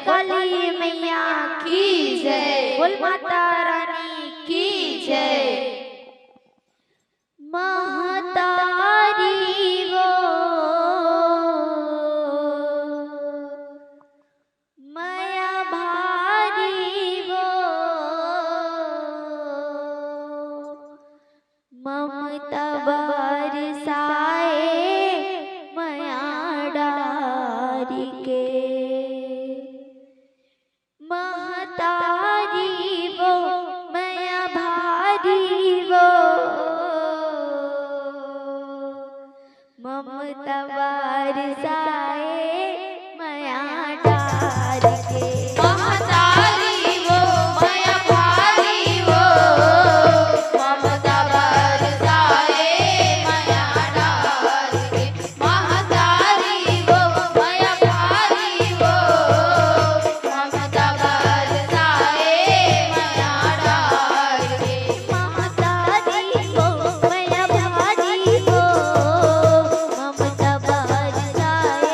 काली मैया की जय, बोल माता रानी की जय। महतारी वो माया भारी वो ममता बरसाए माया डारी के। महतारी वो माया भारी वो ममता बरसाए माया डारी के। महतारी वो माया भारी वो ममता बरसाए माया डारी के। महतारी वो माया भारी वो ममता बरसाए माया डारी के। महतारी वो माया भारी वो ममता बरसाए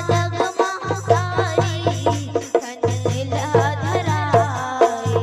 जग महासारी धन ला धराए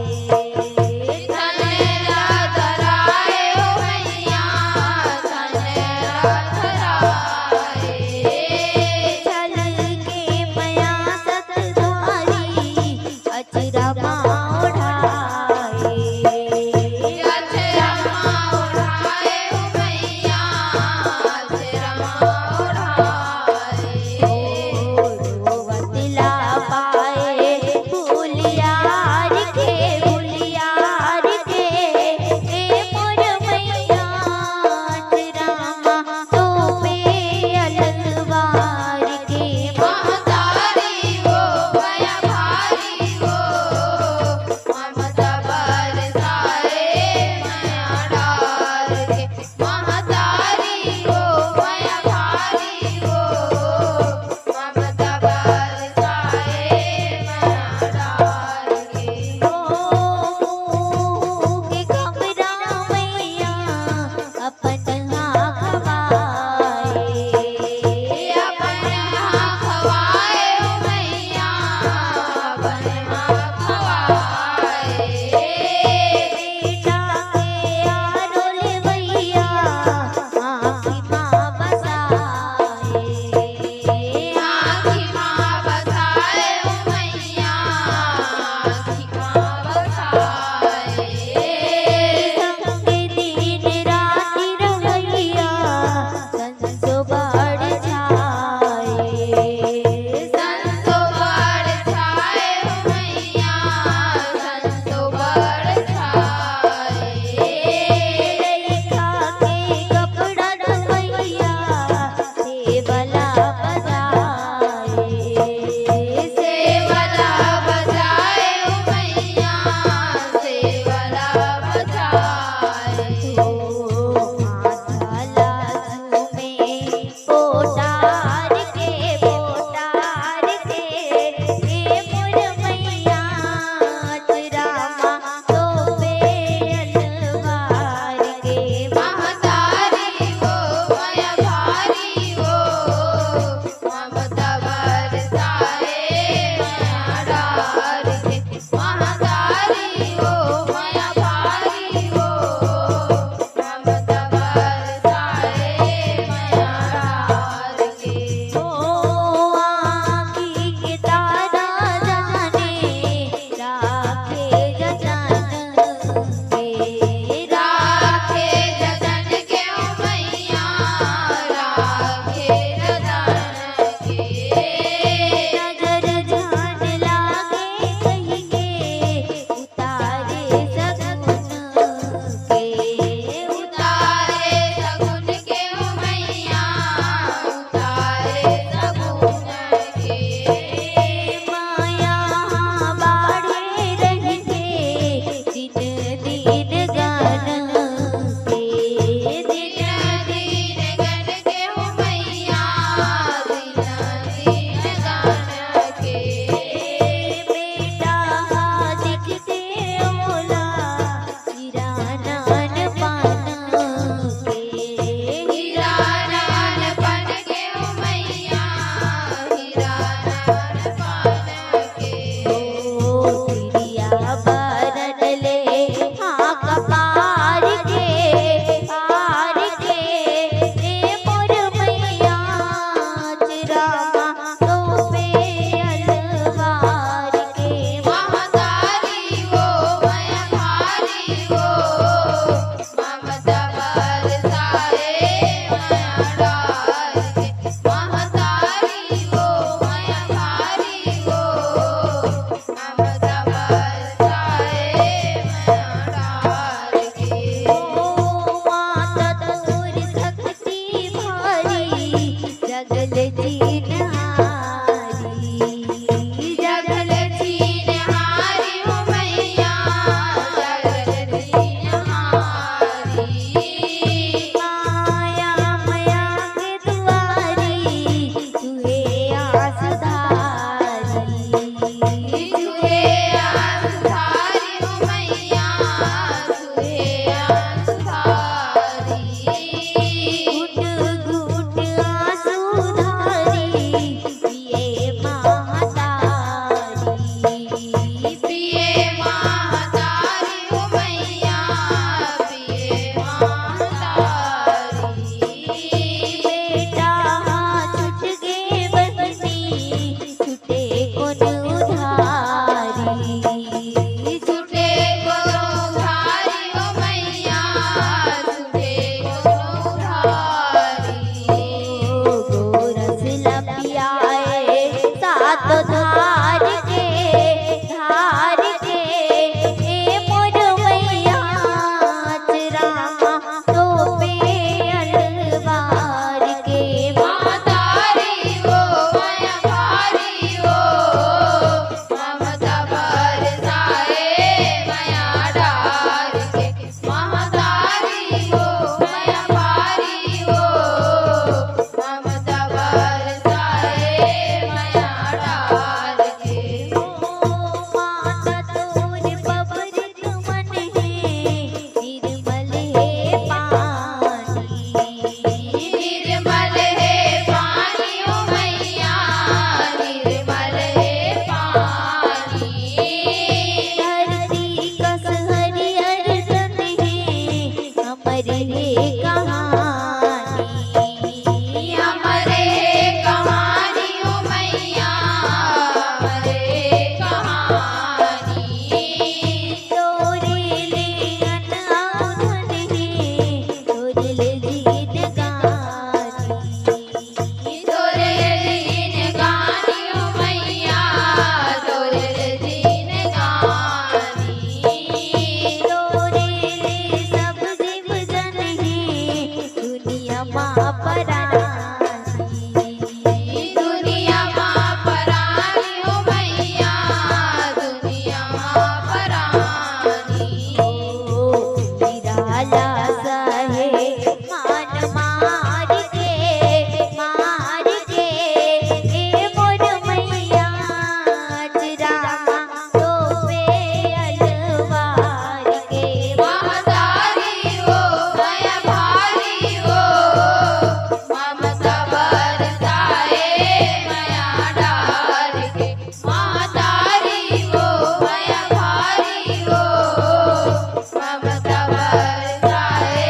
ममता बरसाए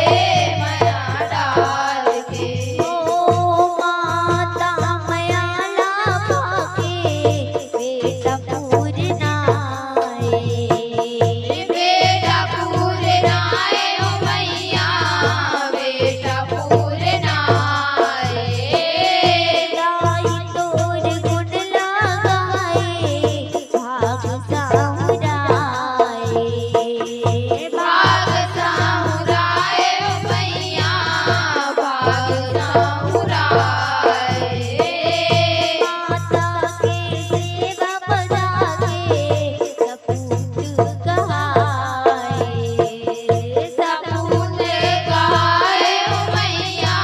माया डाल के। ओ माता माया लाभा के बेटा पूरनाए। बेटा पूरनाए ओ मैया बेटा पूरनाए। गाई तोर गुण लगाए भाग साहुराए। भाग साहुराए ओ मैया भाग साहुराए। माता के सेवा बजा के सपूत कहाए। सपूत कहाए ओ मैया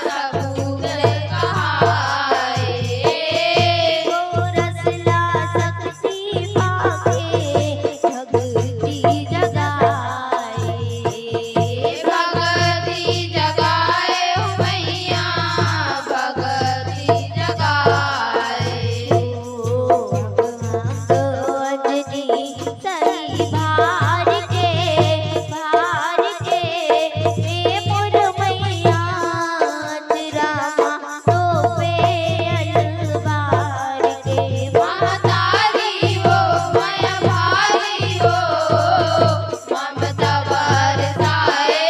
सपूत कहाए। गोरसला शक्ति पाके भक्ति जगाए। भगति जगाए ओ मैया भगति जगाए। अंजनी सही भार के हे मोर मैया रामा तो पे अलवार के। महतारी वो माया भारी वो ममता बरसाए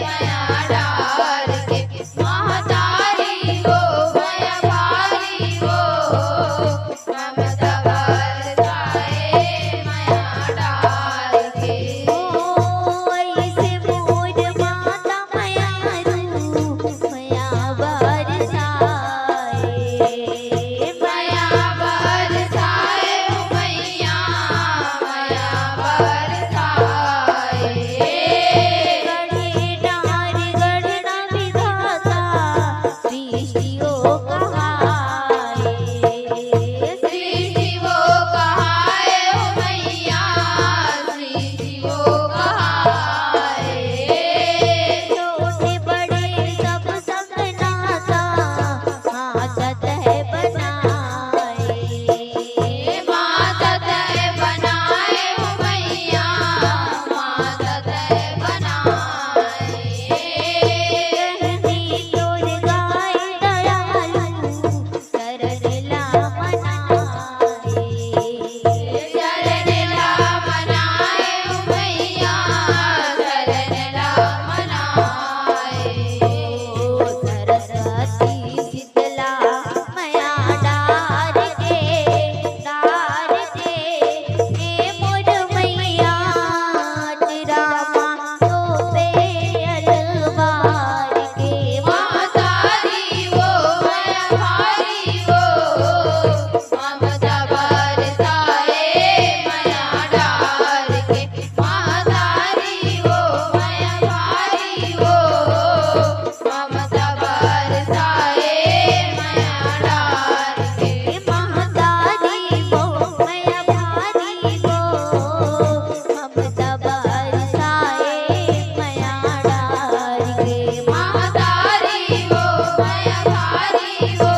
माया डाल के। महतारी वो माया भारी वो ममता बरसाए माया डाल के। ऐसे मोर माता माया रूप माया बरसाए। माया बरसाए ओ मैया माया बरसाए। गढ़े डार गढ़ना विधाता सृष्टियों कहाए। सृष्टि वो कहाए ओ मैया सृष्टि वो कहाए। छोटे बड़े सब संग नाता हाथत है बनाए। माता तय बनाए ओ मैया माता तय बनाए। कहनी तोर गाय दयालु सरला मनाए। चरण ला मनाए ओ मैया चरण ला मनाए। सरस्वती शीतला माया डार के हे मोर मैया रामा तो पे अलवार के। महतारी वो माया भारी वो ममता बरसाए माया डाल के। महतारी वो माया भारी वो ममता बरसाए माया डाल के। महतारी वो माया भारी वो ममता बरसाए माया डार के। महतारी वो माया भारी वो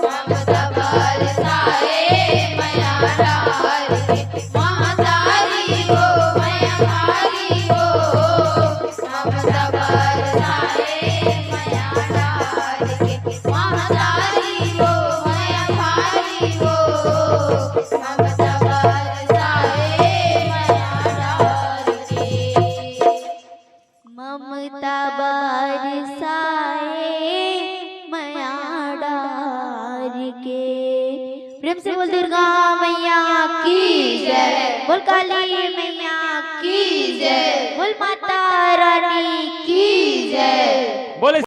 ममता बरसाए माया डाल के। महतारी वो माया भारी वो ममता बरसाए माया डाल के। महतारी वो माया भारी वो ममता बरसाए माया डाल के। ममता बरसाए माया डार के। प्रेम से बोल दुर्गा मैया की जय। बोल काली मैया की जय। बोल माता रानी की जय। बोले